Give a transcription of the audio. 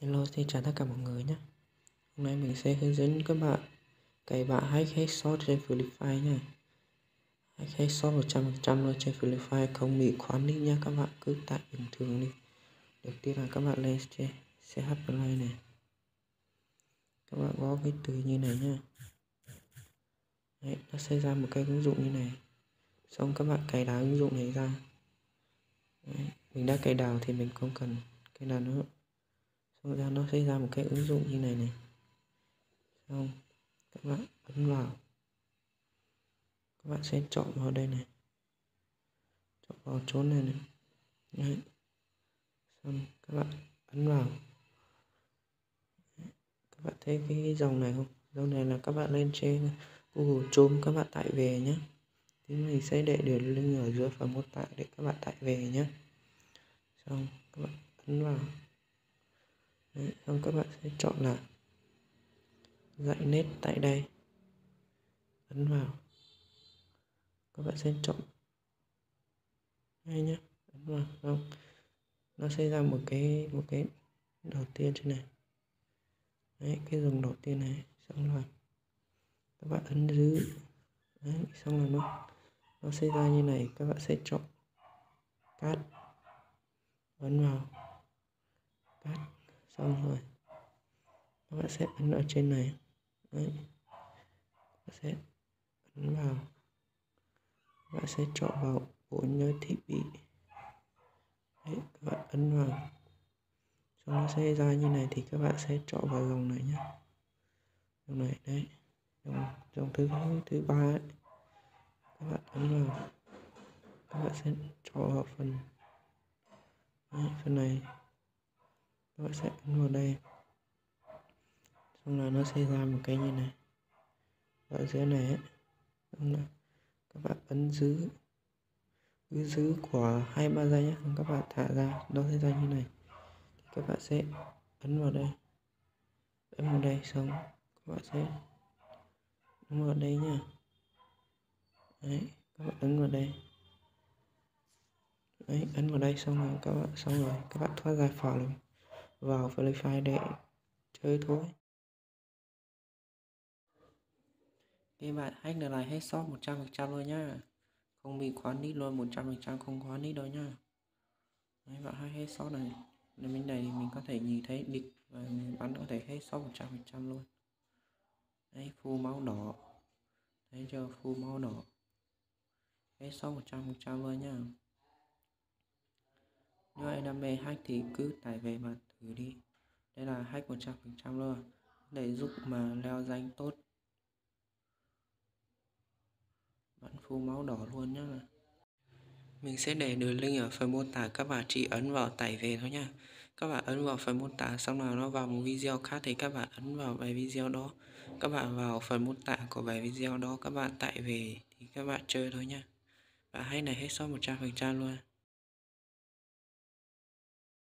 Hello, xin chào tất cả mọi người nhé. Hôm nay mình sẽ hướng dẫn các bạn cài bạ hack headshot trên Free Fire nha. Hack headshot 100% luôn trên Free Fire, không bị khóa nick nha các bạn, cứ tải bình thường đi. Đầu tiên là các bạn lên trên CH Play này, các bạn gõ cái từ như này nha. Đấy, nó sẽ ra một cái ứng dụng như này. Xong các bạn cài đặt ứng dụng này ra. Đấy, mình đã cài đặt thì mình không cần cài đặt nữa. Xong ra nó sẽ ra một cái ứng dụng như này này. Xong các bạn ấn vào, các bạn sẽ chọn vào đây này, chọn vào chỗ này này. Đấy. Xong các bạn ấn vào. Các bạn thấy cái dòng này không? Dòng này là các bạn lên trên Google Chrome các bạn tải về nhé. Thì mình sẽ để đường link ở dưới phần mô tả để các bạn tải về nhé. Xong các bạn ấn vào. Đấy. Xong các bạn sẽ chọn là dạy nét tại đây, ấn vào. Các bạn sẽ chọn đây nhé, ấn vào. Xong nó sẽ ra một cái đầu tiên trên này. Đấy, cái dòng đầu tiên này. Xong rồi các bạn ấn giữ. Đấy, xong rồi nó sẽ ra như này. Các bạn sẽ chọn cắt, ấn vào cắt. Xong rồi các bạn sẽ ấn ở trên này. Đấy, các bạn sẽ ấn vào, các bạn sẽ chọn vào bộ nhớ thiết bị. Đấy, các bạn ấn vào, xong nó sẽ ra như này. Thì các bạn sẽ chọn vào dòng này nhé, dòng này. Đấy, dòng thứ ba ấy. Các bạn ấn vào, các bạn sẽ chọn vào phần đấy, phần này. Các bạn sẽ ấn vào đây, xong là nó sẽ ra một cái như này ở dưới này ấy. Xong là các bạn ấn giữ, cứ giữ của 2-3 giây nhé. Xong các bạn thả ra, nó sẽ ra như này. Thì các bạn sẽ ấn vào đây, xong các bạn sẽ ấn vào đây nha. Đấy, các bạn ấn vào đây. Đấy, ấn vào đây xong rồi các bạn thoát ra khỏi vào Free Fire để chơi thôi. Cái bạn hack được là headshot 100% luôn nhá, không bị khóa nick luôn, 100% không khóa nick đâu nhá. Đấy, bạn hack headshot này, bên này thì mình có thể nhìn thấy địch và mình bắn có thể headshot 100% luôn. Đấy, full máu đỏ, thấy chưa, full máu đỏ, headshot 100% luôn nhá. Nếu ai đam mê hack thì cứ tải về mà thử đi. Đây là hack 100% luôn, để giúp mà leo danh tốt, bắn full máu đỏ luôn nhá. Mình sẽ để đường link ở phần mô tả, các bạn chỉ ấn vào tải về thôi nha. Các bạn ấn vào phần mô tả xong nào nó vào một video khác thì các bạn ấn vào bài video đó. Các bạn vào phần mô tả của bài video đó, các bạn tải về thì các bạn chơi thôi nha. Bạn hack này headshot 100% luôn.